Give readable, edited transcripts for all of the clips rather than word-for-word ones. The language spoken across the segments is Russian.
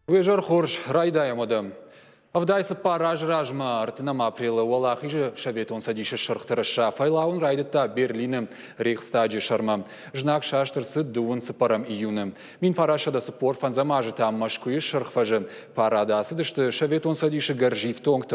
Уежар хорш райдаем одам. Авдайсы параж ражма артынам апрелы олахи же шаветон садише шырхтырыша файлаун райдыта Берлиным рейхстаджи шарма. Жнак шаштырсы дуын сыпарам июным. Мин фарашада спор фанзамажы там машкуи шырхфажы. Парадасы дышты шаветон садише гаржив тонг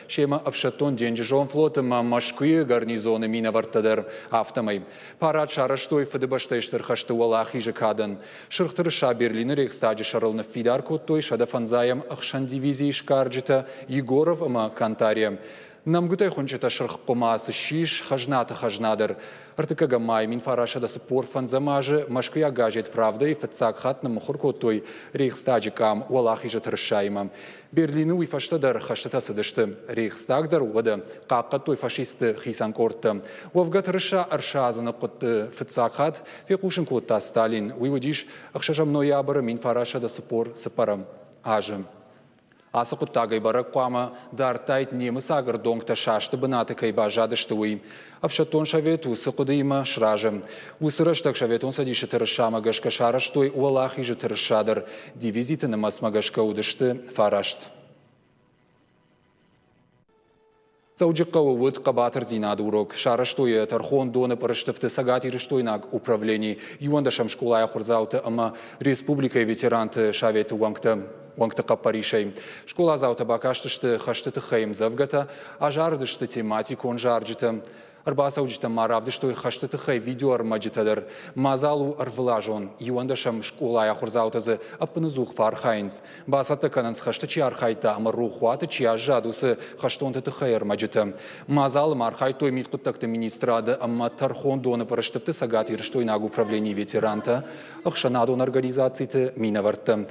Шема авшатон денджижон флотым машкуи гарнизоны мина вартадыр автомай. Парад шараштой фадыбаштайштыр хашты олахи же кадан. Шырхтырыша Берлины рейхстаджи шарылны фидар коттой шада фанзаям ахшан дивизии шкарджи Егоров ама Кантария. Нам гутай хунчета шарх помасы шиш хажната хажнадыр. Артыкага май мин фарашада спор фанзамажы машкая гажет правда и фацак хат на мухурко той рейхстаджикам уалахи же тыршаймам. Берлину и фаштадар хаштата садышты рейхстагдар уада какка той фашисты хисан корты. Уавгат рыша аршазаны кот фацак хат фекушин котта Сталин. Уйвудиш ахшажам ноябры мин фарашада спор сапарам ажым. Асықұт тағай бары қуама дартайт неміс ағыр доңта шашты бынаты кайба жадышты уй. Авшатон шавет усы құдыйма шражым. Усырыштақ шаветон садиші тырышама гашка шараштой уалахи же тырышадыр. Дивизитіні масмагашка удышты фарашт. Цауджыққа уыд қабатыр зинады урок. Шараштой тархон доны парыштыфты сагати рыштойнаг управлений. Юандашам школая хурзауты ама республика ветеранты шаветы Уангтақа Паришей. Школа заута бакаштышты хаштыты хайм завгата, а жардышты тематикон жарджыты. Арбаса уджита маравдышты хаштыты хай видео армаджитадыр. Мазалу арвылажон. Юандашам школая хурзаутазы апынызух фархайнс. Басаты кананс хаштычи архайта, ама рухуаты чи ажадусы хаштонты хай армаджиты. Мазалым архайтой миткуттакты министрады, ама тархон доны парыштыфты сагати рыштойнаг управлений ветеранта. Ахшанадон организацийты минаварты.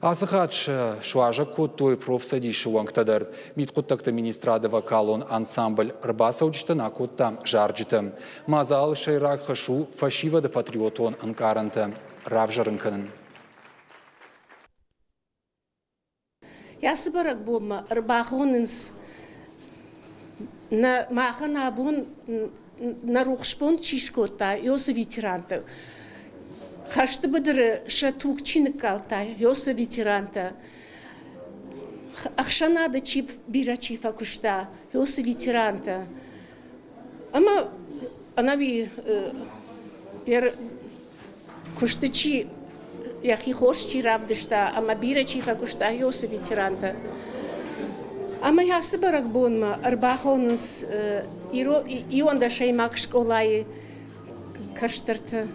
Асыхач шуажа коттой профсадиши уангтадар. Миткуттакты министрады вокалон ансамбль рбаса уджитана котта жарджиты. Мазал шайрак хашу фашивады патриотон анкаранты. Равжарынканын. Ясы барак болма рбахонынс на махана бун на рухшпон чишкота ёсы ветеранты. Хашты быдыры шатук чиныкалта, ёсы ветеранта. Ахшанады чип бира чифа кушта, ёсы ветеранта. Ама анави пер куштычи яхи хош чиравдышта, ама бира чифа кушта, ёсы ветеранта. Ама ясы барак бонма арбахонс ионда шаймак школай каштырты.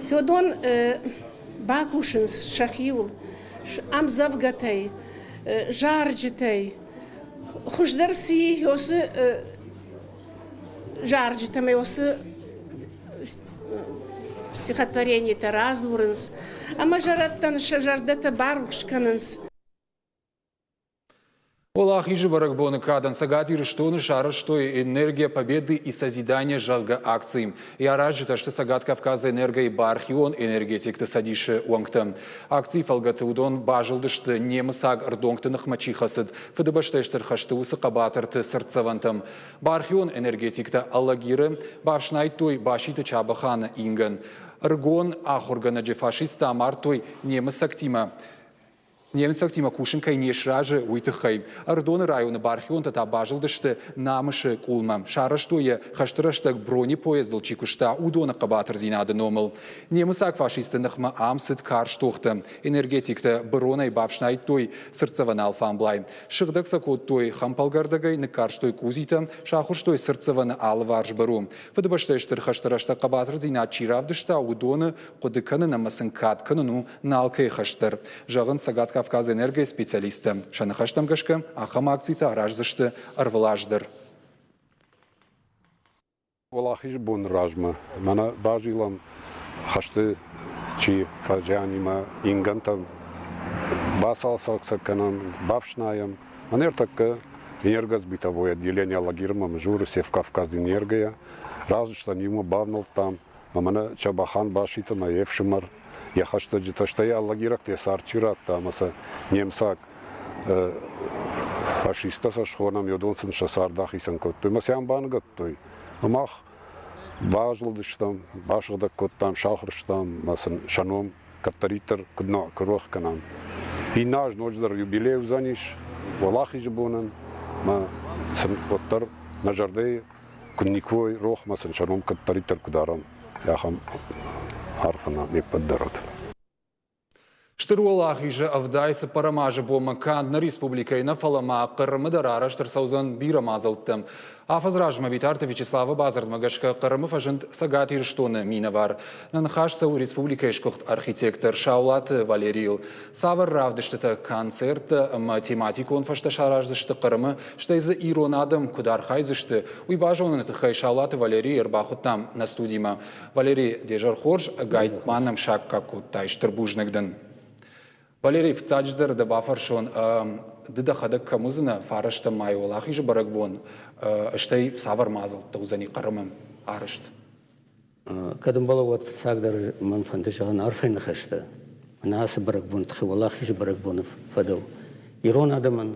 Йодон бакушинс шахил, ам завгатай, жарджитай, хуждарси йосы жарджитами йосы стихотворение-то разурынс, ама жараттан шажардата барушканынс. Олах иже баракбоны кадан сагати рыштоны шара, что энергия победы и созидания жалга акциям. И аражита, что сагат Кавказа энергия и бархион энергетик ты садишь уангтам. Акции фалгаты удон бажылды, что немысаг ардонгты нахмачихасыд. Фадыбаштештер хашты усы кабатырты сырцавантам. Бархион энергетик-то аллагиры башнай той башиты чабахана инган. Аргон ахургана джефашиста амар той немысактима. Немец актима кушенкай не шражи уйтыхай. Ардоны районы бархион тата бажылдышты намышы кулма. Шараштуя хаштыраштак бронепоездыл чикушта удона кабатыр зинады номыл. Немец ак фашисты нахма амсыт карштохты. Энергетикты бронай бавшнай той сырцаван алфамблай. Шыгдакса кот той хампалгардагай на карштой кузита, шахурштой сырцаван алварж бару. Фадыбаштайштыр хаштыраштак кабатыр зинад чиравдышта удоны кодыканы намасын катканыну налкай хаштыр. Жағын сагат Кавказ энергия специалисты. Шанахаштам гашка, ахам акцита аражзышты арвалаждыр. Валахиш бон ражма. Мана бажилам хашты чи фажанима ингантам басал саксаканам бавшнаям. Манер такка энергосбитовое отделение лагирмам журы сев Кавказ энергия. Разышта нему бавнул там. Мамана чабахан башитама евшимар. Я хочу что я лагерах те сарчират там аса немсак фашиста со шхонам йодонсын шасардах исан коттой масян бангаттой амах бажлдыштам башгда коттам шахрштам масын шаном каттаритер кудна крох канам И наш ночдар юбилей заниш, Валахи жбонан, ма сын оттар нажарды күнниквой рох масын шаром кат паритер кударам, яхам арфана не поддарат. Штыруалах иже авдайсы парамажы бома кандна республикайна фалама қырымы дарара штырсаузан бира мазылттым. Афазражма битарты Вячеслава Базардмагашка қырымы фажынт сагат ирштоны мина var. Нанхаш сау республикайшкухт архитектор Шаулат Валерил. Савар равдыштыты концерт математикон фашташараждышты қырымы штайзы иронадым кудархайзышты. Уйбажонын тыхай Шаулат Валерий ирбахуттам на студима. Валерий дежархорж гайтманом шак какут тайштырбужнагдын. Валерий вцадждер да бафаршон дыда хадак камузна фарашта майолах иже барагбон штей савар мазал таузани қарымым арышт. Кадым бала вот вцагдер ман фантажаган арфен хашта. Анасы барагбон тхивалах иже барагбонов фадал. Ирон адаман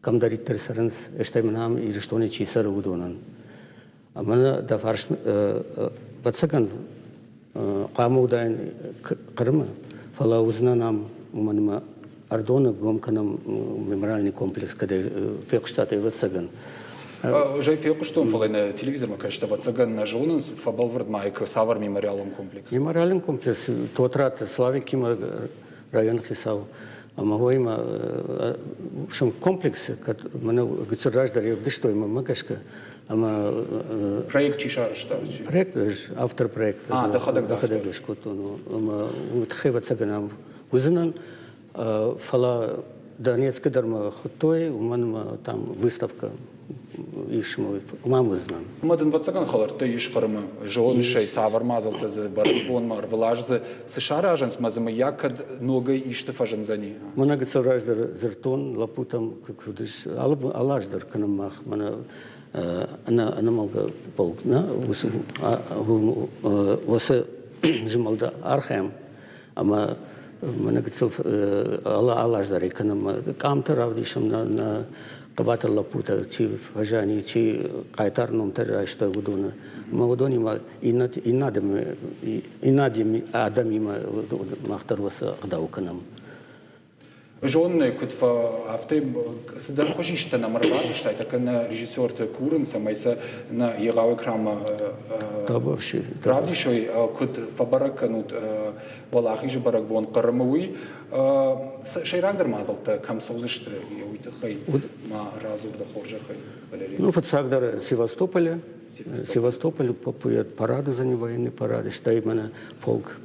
камдариттер сарынс штей манам ирештоне чисар удонан. Амана да фарш вцаган қамудайн қарымы фала узна нам уманма Ардона гомканам мемориальный комплекс, когда фекштаты вацаган. Жай феку что фалай на телевизор ма кажется вацаган на жонанс фабалвард майк савар мемориалом комплекс. Мемориальный комплекс тот рад славики ма район хисав. А магоима сам комплекс, как мана гцраждаре вдыштой ма магашка. Ама проект чишар что? Проект автор проекта. Да ходак шкотону. Ама утхевацаганам узнан фала Донецкая дарма хутой, уманма там выставка ишмой, умам узнан. Мадын вацаган халар ты иш қарымы жон шей савар мазал тазы барбон мар влажзы сышара ажанс мазымы якад ногой ишты фажан зани. Мана гцраждар зертон лапутам кудыш алаждар канамах мана она малга полк на восы жмалда архем ама мана гцов алаждар канам камтар авдишам на Кабатар лапута чи фажани чи кайтарном тера что удона магодони ма инадим адамима махтарваса гдауканам Жонны кутфа авты сдар хожишта на марвар что это kana режиссер те курен самайса на егавы крама табавши правдишой кут фабараканут валахи же баракбон қарымуи шейрагдер мазалта кам соузышты уйты хай ма разурда хоржахай Валерий. Ну фацагдер Севастополь попует парады за не военные парады что именно полк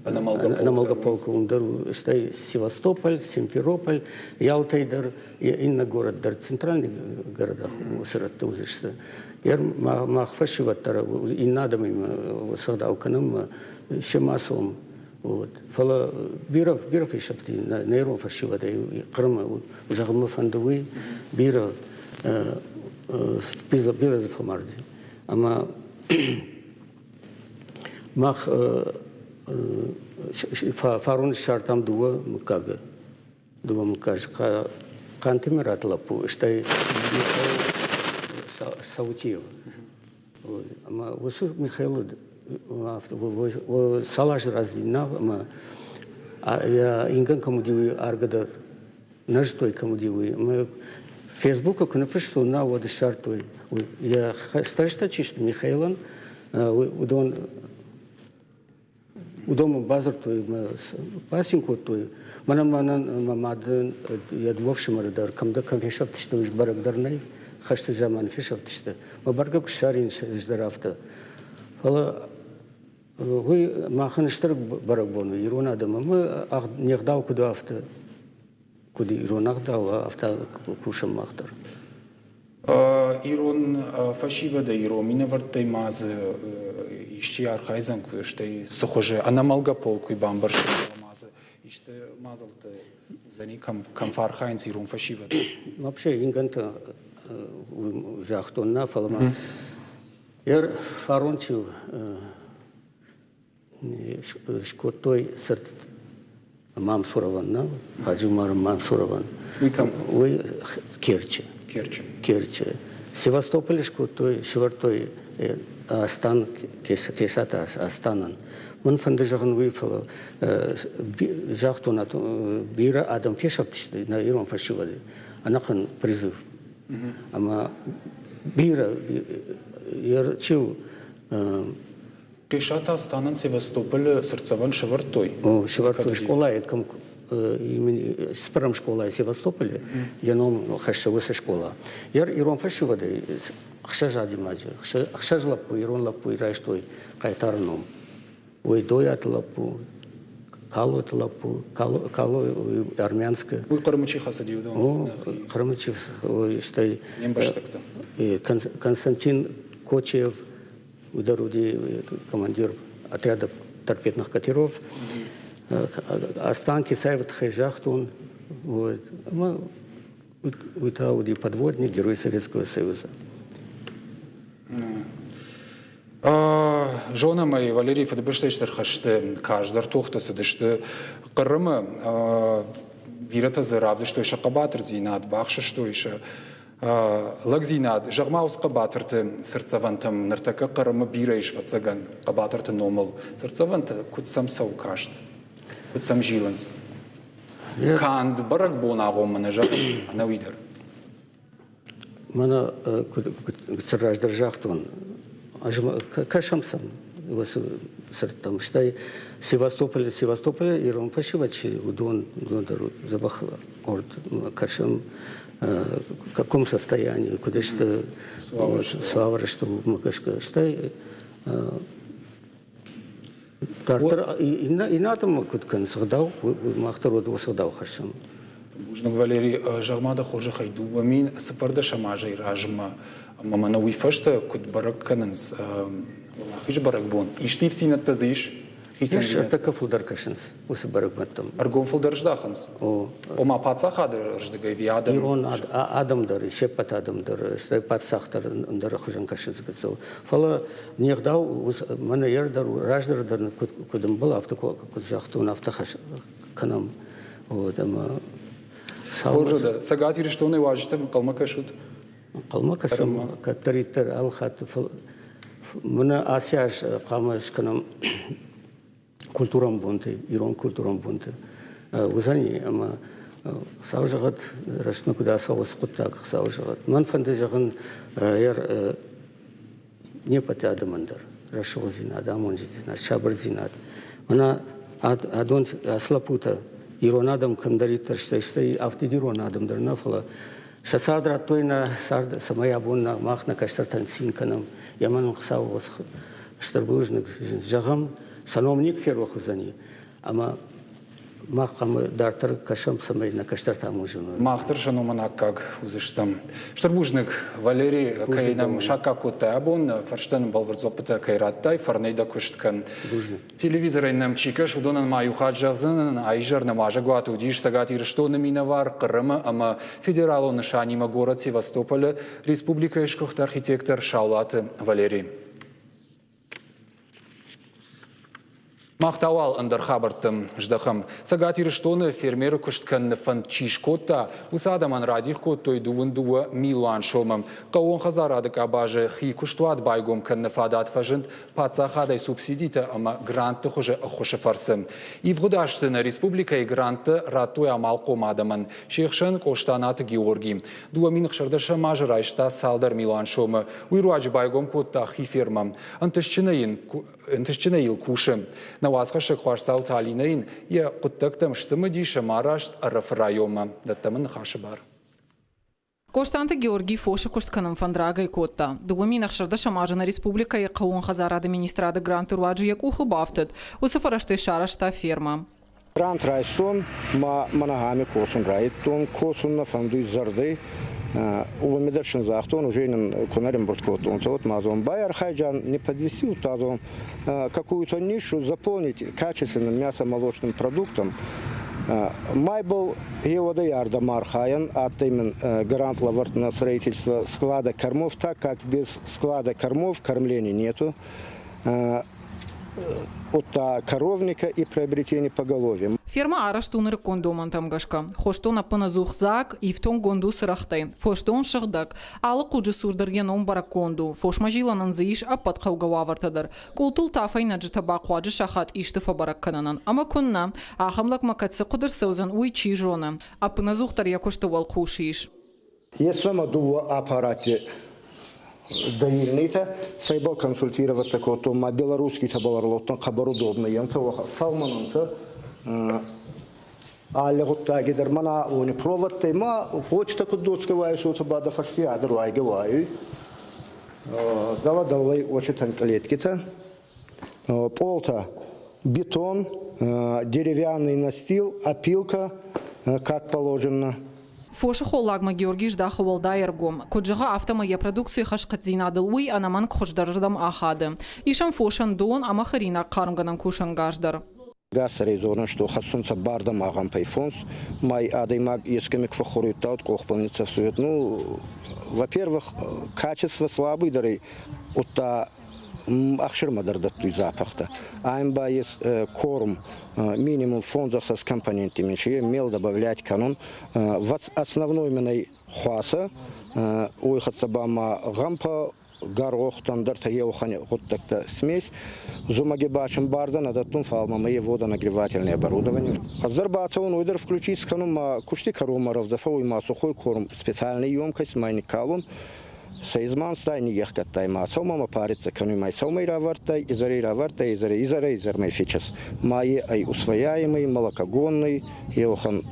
на Малгополку ундару что Севастополь, Симферополь, Ялтайдар и на город дар центральный города сырат тузышты. Яр махфашиваттара и надо им сада уканам шемасом вот фала биров ишафти нейрон фашивада и Крыма ужагма фандуи бира бира зафамарди ама мах фарун шартам дуа мукага дуа мукаж кантимират лапу что Саутиев ама восу Михаил салаш раздина ама я инган комудиви аргадар нажтой комудиви мы Фейсбука кунфешту на вот шартой я старшта чишт Михаилан удон удома базар той пасинко той манан мамадын ядвовшимар дар камда конфешафт что уж барагдарнай хашты жаман фешафт что ма баргак шарин ждарафта ала вы маханыштыр барагбону ирона адама мы нехдау кудавта куди иронагдау авта кушам махтар Ирон фашива да иромина вартай мазы ищи архайзан что сухоже она Малгополку и бамбарш мазы иште мазал-то за ником камфархайнс ирон фашива вообще инганта жахтон на фалма ер фарончу шкотой сырт мам сураван на хаджумар мам сураван вы Керчи Севастополь шкотой швартой Астан кейсата Астанан. Мен фанды жағын выйфала жақтуна бира адам фешаптишты на ирон фашивады. Анахан призыв. Ама бира ярчил Кейшата Астанан Севастополь Сырцеван Шевартой. О, Шевартой школа, это именно с первым школа Севастополя, я нам хашевая школа. Яр ирон фашивады, хашажади маджи, хашажлапу, ирон лапу, ирайштой, кайтарном. Ой, доят лапу, калу лапу, калу армянская. Вы Крымычи хасадил, да? О, Крымычи, что Константин Кочев, ударуди командир отряда торпедных катеров. Останки Сайват Хайжахтун, вот, подводник, герой Советского Союза. Жона мои Валерий Федбештештер хашты каждый тухта сидишты Крымы бирата заравды что еще кабатер зинат бахша что еще лагзинат жагмаус кабатерты сердцевантам нартака Крымы бирайш вацаган кабатерты номал сердцеванта кутсам саукашт кутсам жиланс канд барак бонагом менежа навидер Мана кутсараж держахтун Кашамсам, там, что Севастополь, Ирон Фашивачи, Удон, Забах, город, Кашам, в каком состоянии, куда что, Свавара, что Макашка, что, и на том, куда сагдал, Махтарод сагдал Хашам. Бужнак Валерий Жагмада хожа хайду, вамин сапарда шамажа и ражма. Мама на уйфашта куд барак кананс, хиж барак бон. Ишти в цинат тазиш. Я так фулдар кашанс, усы барак баттам. Аргон фулдар ждаханс. Ома паца хадр ждагай виадам. Ирон адам дар, шепат адам дар, что пацах дар хужан кашанс бецел. Фала нехдау, мана ярдар, раждар дар, кудам был автоко, куд жахтун автохаш канам. Вот ама. Хорда, сагатир что не важно, калмакашут. Калмакашам, катаритер алхат, мана асяш камаш канам культурам бунты, ирон культурам бунты. Узани, ама саужагат, рашну куда саус кутак саужагат. Ман фанды жаган яр не пати адамандар, рашул зинад, амон зинад, шабр зинад. Мана адон аслапута. Ирон адам камдаритер что автодирон адам дар нафала. Шасадра тойна сарда самая бунна махна каштартан синканам. Яман хсавос штарбужник жагам саномник фервахузани. Ама махам дартер кашам самай на каштартам ужину. Махтер шаномана как узыштам. Штарбужник Валерий кайнам шака кутабон фарштан балварзопта кайраттай фарнейда кушткан. Телевизор нам чикаш удонан маю хаджагзан айжар намажа гуату диш сагатир что на миновар Крыма ама федералу нашанима город Севастополя республика ишкухт архитектор Шаулат Валерий. Махтавал андер хабартым ждахам. Сагатир штоны фермеры кушткан фан чишкота усадаман радих той дуа милуан шомам. Каон хазарадык абаже хи куштуат байгом кан фадат фажент пацахадай субсидита ама гранты хуже фарсым. И в гудаштына республика и гранты ратуя амалком адаман. Шехшен коштанат Георгий. Дуа минх шардаша мажрайшта салдар милуан шома. Уйруач байгом котта хи фермам. Антышчинаил кушем. Навазхаша хварсау талинейн я куттактам шсамади шамарашт арафрайома даттаман хашбар. Коштанты Георгий Фоша коштканым фандрага и котта. Дугами нахшарда шамажана республика и каун хазарада министрада гранты руаджи якуху бафтет. Усафарашты шарашта ферма. Грант райстон манагами косун райтон косун на фанду зарды. У медершин захтон уже in конарем борткотон. Вот мазон байер хайджан не подвести утазон какую-то нишу заполнить качественным мясо-молочным продуктом. Майбл его доярда мархаян, а именно гарант лаварт на строительство склада кормов, так как без склада кормов кормления нету. от коровника и приобретение поголовья. Ферма араштун рекондоман тамгашка. Хоштон апына зухзак и в тон гонду сырахтай. Фоштон шагдак. Алы куджи сурдырген он бараконду. Фошмажиланан зииш апат қаугававартадар. Култул тафай наджита бақуаджи шахат иштифа бараккананан. Ама кунна. Ахамлак макатсы қудыр саузан уй чи жона. Апына зухтар якошты вал кушиш. Если мы думаем о аппарате доильный-то, сайбал консультироваться кото, ма белорусский табаларлотон, хабар удобный, янца салмананца, але вот так идер мана они провод тема, хочет так доцкаваю сута бада фашки адру айгаваю, дала далай очень танкалетки-то, полта бетон, деревянный настил, опилка, как положено. Фоша холлагма Георгий ждаха волдайергом. Коджага автомая продукции хашкадзинадылуй анаман кхождардам ахады. Ишам фошан дон амахарина кармганан кушангаждар. Газ резонно, что хасунца бардам агам пайфонс, май адаймаг ескамик фахоруйтаут кохпалница всует. Ну, во-первых, качество слабый дары, отта ахширма дардаттуй запахта. Аймба есть корм минимум фонзах с компонентами, чье мел добавлять канон. В основной именно хуаса, уйхат сабама гампа, горох, тандарта еухани, вот так-то смесь. Зумаги бачим барда, надо тун фалмама и водонагревательное оборудование. Обзорбаться он уйдер включить канон, кушти корума равзафа, уйма сухой корм, специальная емкость, майник калун. Сейзман стайни ехкат тайма, сомама парится, канумай сомай равартай, изарей равартай, изарей фичас. Майи ай усвояемый, молокогонный, еохан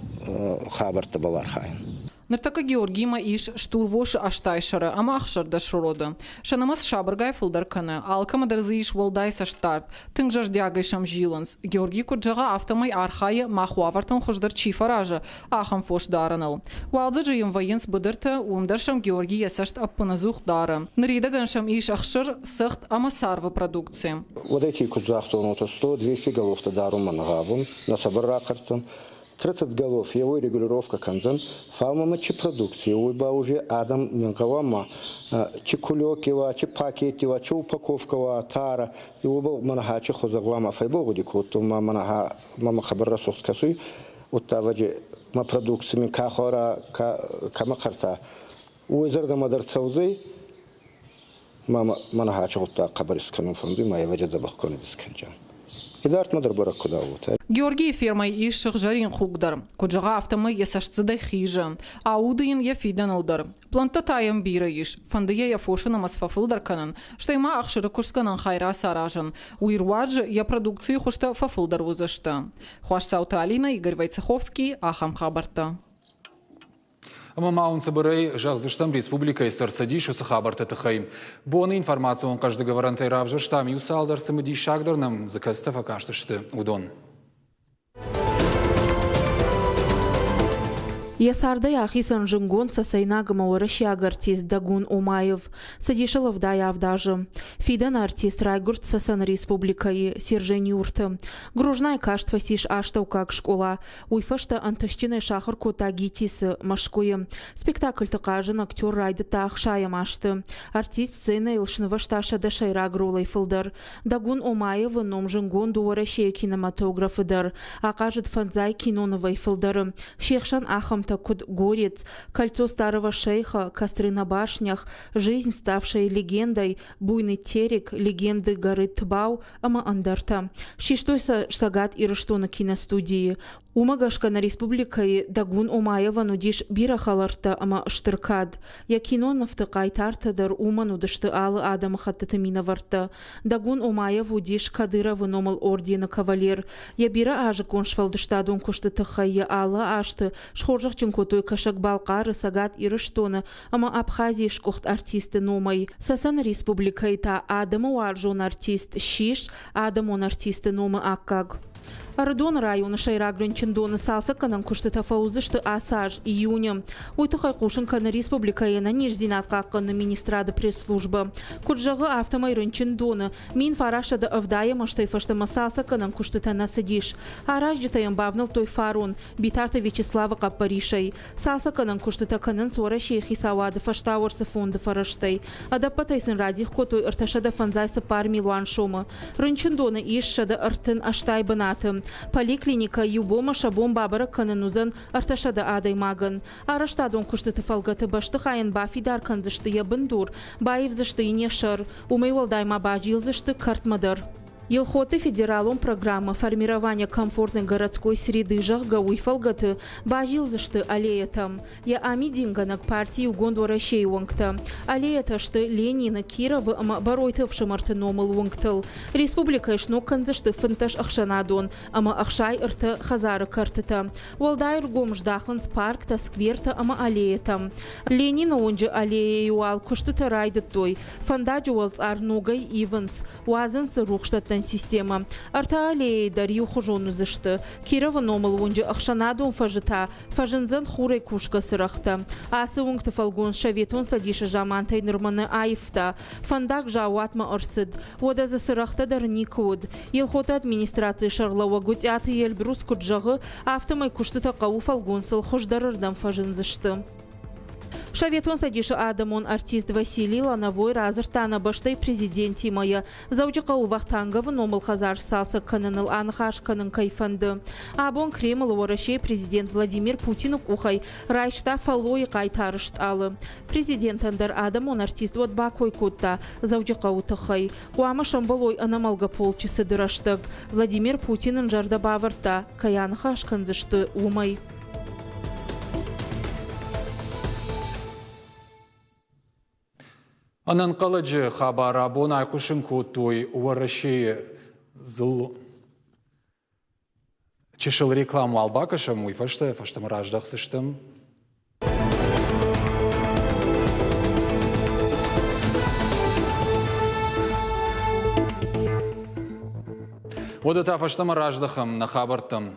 хабарта балархайн. Нартака Георгима иш штурвош аштайшара, ама ахшарда шурода. Шанамас шабаргай фылдаркана, алкама дарзииш волдайса штарт, тыңжардягай шамжиланс. Георгий куджага автомай архая махуавартан хождар чифаража, ахам фош даранал. Уалзаджи им военс быдырта, умдаршам Георгий ясашт аппаназух дара. Нарида ганшам иш ахшар сахт ама сарва продукции. Вот эти куджахтон, 100-200 голов-то дару манагавун, на собаракартан. 30 голов, его регулировка канзан, фалмама чи продукции, уйба уже адам нянкавама, чи кулёкива, чи пакетива, чи упаковкова, тара, и уйба манаха чи хозагвама файбогу дикуту, манаха мама хабарра соскасуй, вот та ваджи ма продукциями кахора, камакарта, уйзарда мадарцаузы, мама манаха чи хутта хабарискану фанду, мая ваджи забахкони дисканджан. Георгий фермай ишших жарин хугдар. Коджага автомай ясашцыдай хижа. Аудыин я фиданылдар. Планта тайым бира иш. Фандыя я фошина масфафылдар канан. Штайма ахшыры куштканан хайра саражан. Уирвадж я продукции хушта фафылдар узашта. Хуашсаута Алина, Игорь Войцеховский, Ахам Хабарта. Маун Сабарей, Жахзыштам Республика Сарсадиш, Усахабарта Тахаим. Бонна информация он каждый говорантай равжаштам Юсалдар Самади Шагдарнам закастав акашташты Удон. Ясардай ахисан жингон сасайнагама ораши артист Дагун Омаев, садишалов дай авдажи. Фидан артист Райгурт сасан республикаи Сержень Юрта. Гружнай каштва сиш аштау как школа. Уйфашта антащиной шахар кота гитис машкуе. Спектакль тақажын актер райды тахшая машты. Артист сцена илшнова шташа дашайра гролай фылдар. Дагун Омаев ном жингон дуораши кинематографыдар. Акажет фанзай киноновай фылдар. Шехшан ахам Такуд Горец, кольцо старого шейха, костры на башнях, жизнь, ставшая легендой, буйный терек, легенды горы Тбау, ама андарта. Шиштойса штагат и что на киностудии. Умагашка на республикой Дагун Омаева нудиш бирахаларта ама штыркад. Я кино нафтыкай тартадар уману дышты алы адам хаттатамина варта. Дагун Омаев удиш Кадырова номал ордена кавалер. Я бира ажы коншвалдыштадун кушты тахайя алы ашты. Шхоржах чынкотой кашак балкары сагат ирыштона. Ама Абхазии шкохт артисты номай. Сасан республикой та адаму аржон артист шиш, адамон артисты номы аккаг. Ардон районы шайрагрын чиндоны салса канан кушты тафаузышты асаж июня. Уйтықай қушын каны республикайына нежзинат қаққаны министрады пресс-службы. Куджағы автомайрын чиндоны мин фарашады авдая маштайфашты масалса канан кушты тана садиш. Араж житаем бавнал той фарун, битарта Вячеслава Каппаришай. Салса канан кушты таканын сора шейхи савады фаштауарсы фонды фараштай. Адаппатайсын радих котой ырташада фанзайсы пар милуан шумы. Рынчиндоны ишшады ыртын аштай банаты. Поликлиника юбома шабом бабара кананузан арташада адаймаган. Араштадон кушты тафалгаты башты хайын бафидар канзышты ябындур, баевзышты инешар, умейвалдайма бажилзышты картмадар. Елхоты федералом программа формирования комфортной городской среды жахга уйфалгаты бажилзышты аллеятам. Я амидинганак партии угондора шейвангта. Аллеяташты Ленина Кирова ама баройтывшым артыномыл вангтыл. Республика ишно канзышты фынташ ахшанадон, ама ахшай ырты хазары картыта. Валдайр гомждахынс паркта скверта ама аллеятам. Ленина онжы аллея юал кушты тарайды той. Фандаджуалс арнугай ивенс. Уазынсы рухштат система. Арта аллея дарью хужону зышты. Кирова номал вунжи ахшанадон фажита. Фажинзан хурай кушка сырахта. Асы вунгты фалгон шаветон садиша жамантай нырманы айфта. Фандак жауатма арсыд. Водазы сырахта дар никуд. Елхота администрации шарлава гутяты елбрус куджағы автомай кушты тақау фалгонсыл хуждарырдан фажинзышты. Шаветон садиша адамон артист Василий Лановой разыртана баштай президенти моя. Заудикау вахтангова номал хазар салса кананыл анхаш канан кайфанды. Абон Кремл ворашей президент Владимир Путин кухай райшта фалой кайтарышт алы. Президент андар адамон артист вот бакой кутта заудикау тахай. Куама шамбалой анамалга полчасы дыраштык. Владимир Путин жарда баварта каянхаш канзышты умай. Анан қаладжы хабар абон айқушын көттой уараши зыл чешыл рекламу албакашам уйфашты, фаштам раждақсыштым. Водата фаштам раждақым на хабартым.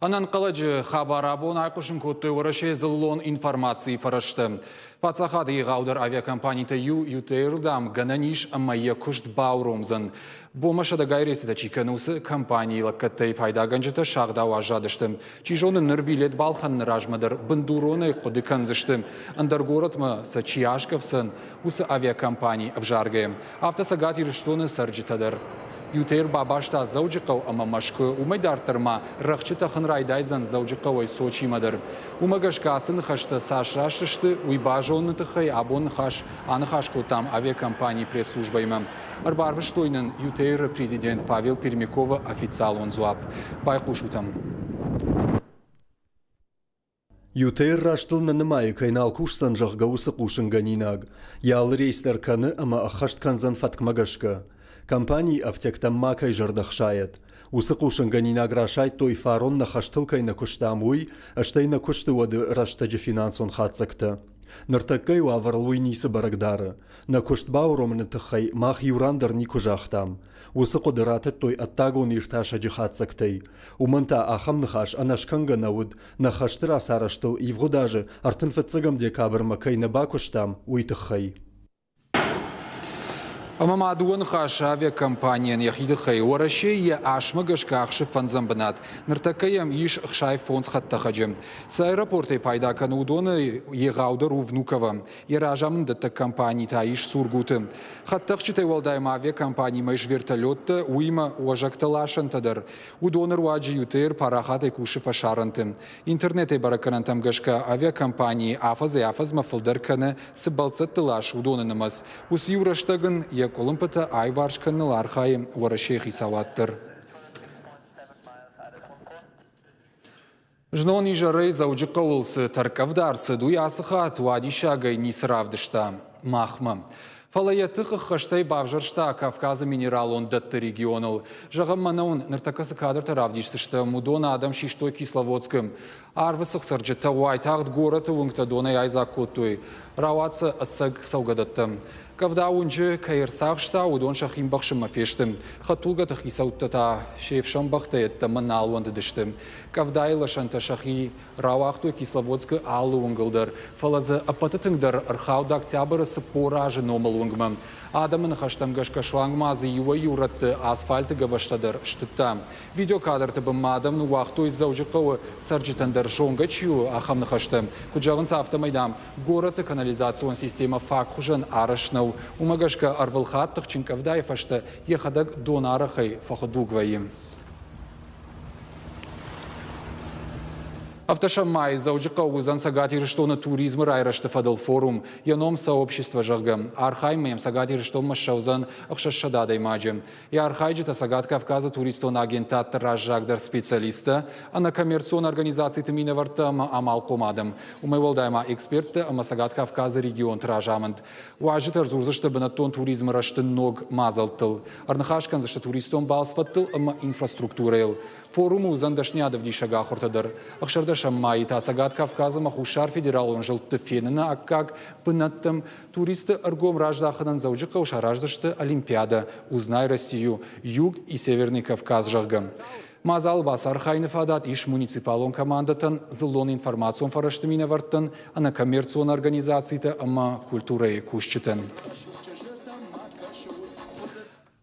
Анан қаладжы хабар абон айқушын көттой уараши зыллон информации фарашты. Пацахады еғаудар авиакомпанийта ютейрдам гананиш амайя кушт баурумзан. Бомашада гайресіда чиканусы компанийлы каттай пайдаганжыта шағдау ажадыштым. Чижоны нырбилет балхан ражмадар бандуроны қудыканзыштым. Андар городмы са чияшковсын усы авиакомпаний авжаргаем. Автосагат ирыштоны сарджитадар. Ютейр бабашта заужикау ама машкы умайдартырма рахчыта хынрайдайзан заужикау ай сочи мадар. Умагашкасын хашта сашрашышты уйбажонны тыхай абон хаш анхашку там авиакомпании пресс-служба имам. Арбарвыштойнын Ютейр президент Павел Пермякова официал он зуап. Байкушутам. Ютейр раштылны нымайы кайнал кушсан жағгаусы кушын ганинаг. Ял рейстер каны ама ахашт канзан фаткмагашка. Компании автектам макай жардахшает. Усыкушын ганинаг рашайт той фарон на хаштылкай на куштамуй, аштай на кушты воды раштаджи финансон хацакта. Нартаккай ваварлуй нисы барагдары. На куштбауромны тыхай мах юрандар никужахтам. Усыку дыратыт той аттагон ирташаджи хацактай. Уманта ахам нахаш анашканга науд, нахаштыр асараштыл ивгу даже артын фыцыгам декабр макай на бакуштам уйтыхай. Амама адуан хаш авиакомпаниян яхидыхай уарашей ашмагашка ахши фанзамбанат. Нартакаям иш хшай фонс хаттахаджем. С аэропортой пайда канудоны еғаудар у Внукова. Еражамын датта компании та иш сургуты. Хаттахчитай валдайм авиакомпании майш вертолетты уйма уажакталашантадар. Удоныр уаджи ютер парахатай куши фашаранты. Интернетай бараканантам гашка авиакомпании афаз мафалдарканы сыбалцаттылаш удонынымыз. Ус юраштагын Колумпата айваршканыл архайым уарашехи саваттыр. Жнони жарей зауджиқа олсы таркавдарсы дуй асыхат вадишагай нисравдышта. Махмы. Фалаятықы қыштай бавжыршта Кавказы минерал он датты регионал. Жағым манаун ныртакасы кадр таравдишсышты мудона адам шиштой Кисловодскым. Арвысық сырджыта уайтағд гораты уңта донай айзақ көттой. Рауатсы ысыг саугадатты. Кавда унжы кайырсақшта удон шахим бақшым мафештім. Хатулга тахисауттата шефшам бақта етті маналуанды діштім. Кавдайлы шанта шахи рауақту Кисловодскі алу уңғылдар. Фалазы апатытыңдар архауда октябры сыпоражы номал уңгмам. Адамын хаштамгашка швангмазы юа юратты асфальты гаваштадар штытта. Видеокадрты бымадам уақыту иззаужықауы сарджитандар шоңгачью ахамны хаштам. Куджағынса автомайдам гораты канализацион система фак хужан арашнау. Умагашка арвалхаттық чинкавдай фашта ехадак донарахай фахадугваим. Автошамай заужиқа узан сагати рештона туризма райрашты фадал форум. Яном сообщество жагам. Архаймаем сагати рештома шаузан ахшашададай маджем. И архайджита сагат Кавказа туристон агентат ражагдар специалиста, а на коммерцион организации тымина вартама амал комадам. Умайвалдайма эксперты, ама сагат Кавказа регион тражаманд. Уажитар зурзашты банатон туризма рашты ног мазалтыл. Арнахашкан зашты туристон балсфаттыл, ама инфраструктурайл. Форуму узан дашнядов дишага хортадар. Шаммай та сагат Кавказа махушар федерал он жил тефенена, а как пынаттам туристы аргом раждахадан заужиқа ушараждашты Олимпиада «Узнай Россию», Юг и Северный Кавказ жагам. Мазал басар хайны фадат иш муниципалон командатан зылон информацион фараштымина варттан, а на коммерцион организацията ама культурай кушчитан.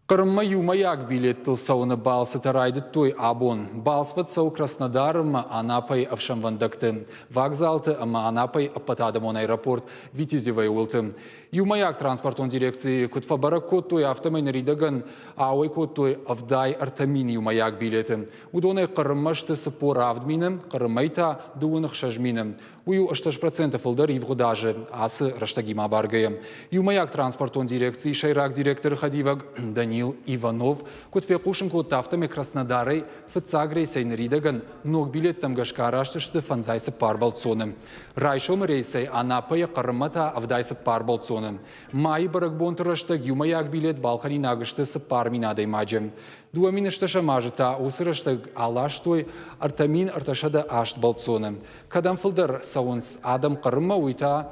Қырымма юмаяк билеттіл сауыны балсы тарайды той абон. Балсват сау Краснодар ма Анапай авшамвандакты. Вокзалты ама Анапай апатадамон аэропорт Витязевай улты. Юмаяк транспортон дирекции кутфабара код той автомай наридаган, ауай код той авдай артамин юмаяк билеты. Удонай қырыммашты сыпор авдминам, қырымайта дуынық шажминам. Ую 80% фылдар ивгудажы, асы раштагима баргая. Юмаяк транспортон дирекции шайрак директор Хадиваг Данил Иванов, кутфекушин код автоме Краснодарай, фыцагрей сайнаридаган, ног билет там гашкараштышты фанзайсы парбалцоным. Райшом рейсай Анапая қырымата авдайсы парбалцоным. Май баракбон тыраштаг юмаяк билет балхани нагышты сыпар минадай маджем. Дуаминышташа мажыта усыраштаг алаштой артамин арташада ашт балцоным. Кадам фылдар сауынс адам қырыма уйта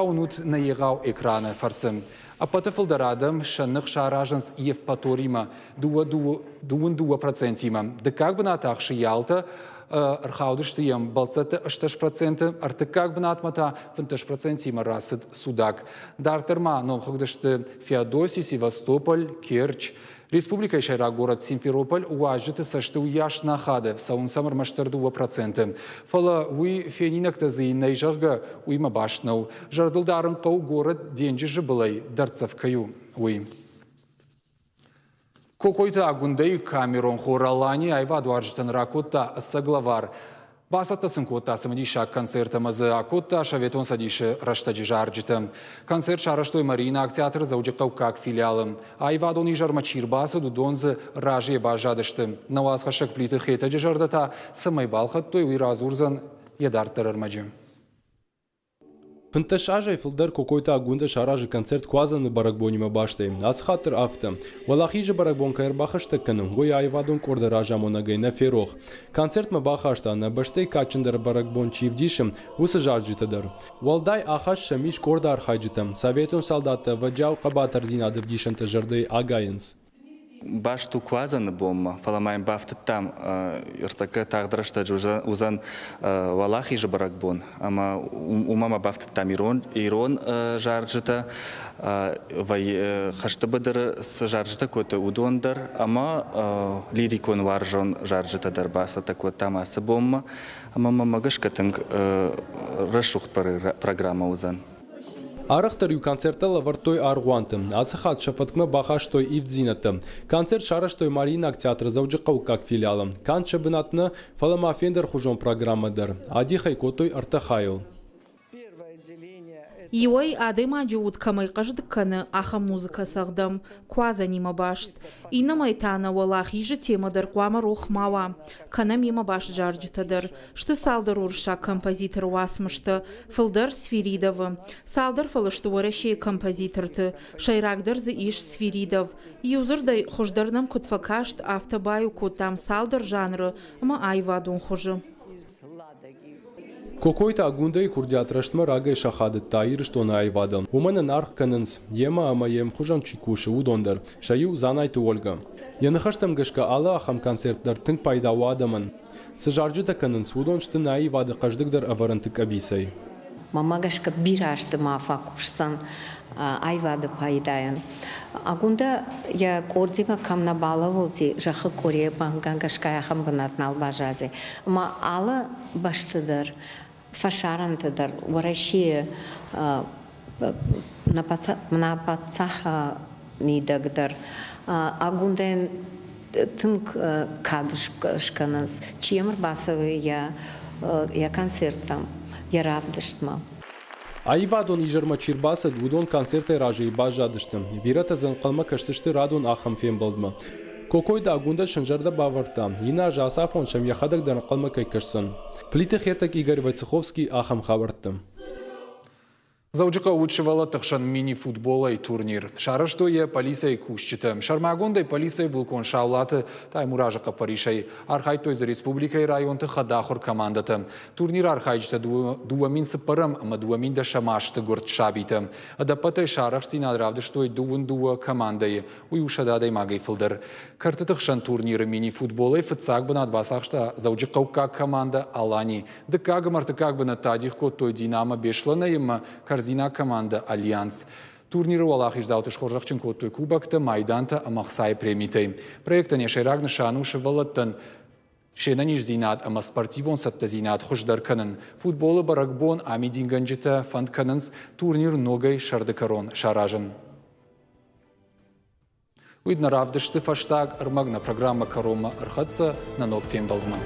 унут наегау экраны фарсым. Апаты фылдар адам шаннық шаражанс Евпаторима дуа процентима. Да как бы натақшы ялта архаудышты ем балцаты 80%, арты как бы натмата 20% расыд судак. Дартырма номхагдышты Феодосий, Севастополь, Керчь. Республика Шайрак город Симферополь уажыты сашты уяш нахады в саун самар маштарды 2%. Фала уй фенинак тазы найжарга уйма башнау. Жардылдарын қау город денжі жыбылай дарцавкаю уй. Кокойта агундай камерон хоралани айваду аржитан ракотта саглавар. Басата сынкотта самадиша концертамазы акотта шаветон садише раштаджи жарджита. Концерт шараштой Марина театр заудикау как филиалом. Айвадон и жармачир баса дудонзы ражие бажадышты. Навасхашак плиты хетаджи жардата самай балхат той уиразурзан ядартар армаджи. Фынташажай фылдар кокойта агунда шаражы концерт квазаны баракбонима баштай. Асхатыр авто. Валахижы баракбон кайр бахашта каным. Гой айвадон корда ражамона гайна ферох. Концерт ма бахашта на баштай качындар баракбон чивдишим усы жарджитадар. Валдай ахаш шамиш корда архайджитам. Советон солдата ваджау қабатар зинадып дишанта жарды агайынс. Башту квазаны бомма, фаламайм бафты там, иртака тағдырашта узан валахи же баракбон, ама умама бафты там ирон жарджита, хашты бадыр с жарджита коты удондар, ама лирикон варжон жарджита дарбаса такой там асы бомма, ама мамагашка тынг расшухт программа узан. Арахтар ю концертала вартой аргуантым. Асхат шафаткма бахаштой ивдзинатым. Концерт шараштой Марина театр заужикау как филиалом. Канча бынатны фаламафендер хужон программадар. Адихай котой артахайл. Иой адыма жуут камай каждыкканы аха музыка сагдым. Кваза нима башт. Ина майтана валахи же темадар квама рухмава. Кана мима баш жарджитадар. Шты салдар урша композитор васмышты. Фылдар Свиридовы. Салдар фалышты варашей композиторты. Шайрагдар зы иш Свиридов. Юзырдай хуждарнам кутфакашт автобаю кутам салдар жанры. Ма айвадун хужы. Կոկոյտա գունդեի կուրդյատրաշտմը ռագայ շախադը տայիրը շտոնը այվադը։ Ումանը նարխ կննց, եմա ամայեմ խուժան չիկուշը ուդոնդր, շայու զանայտը ոլգը։ Ենխաշտեմ գշկը ալը ախամ կոնցերտ դր թնք պայդավու ադամն։ Սժարջիտը կննց ուդոն շտը նայի վադը қаждық դր ավարանտық абисай։ Մամագաշկը բիրաշտը մաֆակուրսան այվադը պայդայն։ Ագունդը я կորձիմը կամնաբալավոցի ժախը կորիե բանգանգաշկայա խամ բնատնալ բաժազի։ Ма ալը բաշտդր фашарантыдар, варашие напацаха мидагдар, агунден тынк кадушканас, чемр басовый я концертам, я равдыштма. Այվադոն իժրմա չիրբասը դուդոն կոնցերտ է ռաժի բաժադշտը, վիրատը զնկալմա կշտշտի ռադոն ախամ ֆեմբլդմա։ Կոկոյդա գունդը շնջարդը բավարտա, ինա ժասաֆոն շեմ յախադակ դնկալմա կայկրսն։ Պլիտը խետակ Իգոր Վայցեխովսկի ախամ խավարտը։ Заучика учивала тахшан мини-футбола и турнир. Шараштуе полисей кушчите. Шармагондой полисей вулкон шаулаты таймуражака паришей. Архайтой за республикой районты хадахор командаты. Турнир архайчта дуамин сапарам, ама дуамин да шамашты гурт шабиты. Адапатай шарашти надравдыштой дуа командой. Уюшададай магай филдер. Карты тахшан турниры мини-футбола и фацак бы над басахшта заучика как команда Алани. Да как марты как бы на тадихко той Динамо бешлана им Корзина команда Альянс. Турниры Валахиш заутыш хоржахченко той кубакты майданта амахсай премитей. Проекта нешерагна шануши валаттан шенаниш зинат ама спортивон сатта зинат хуждарканын. Футболы баракбон амидинганджита фантканынс турнир ногай шардыкарон шаражын. Уидна равдышты фаштаг армагна программа Карома Архатса на ног фембалдман.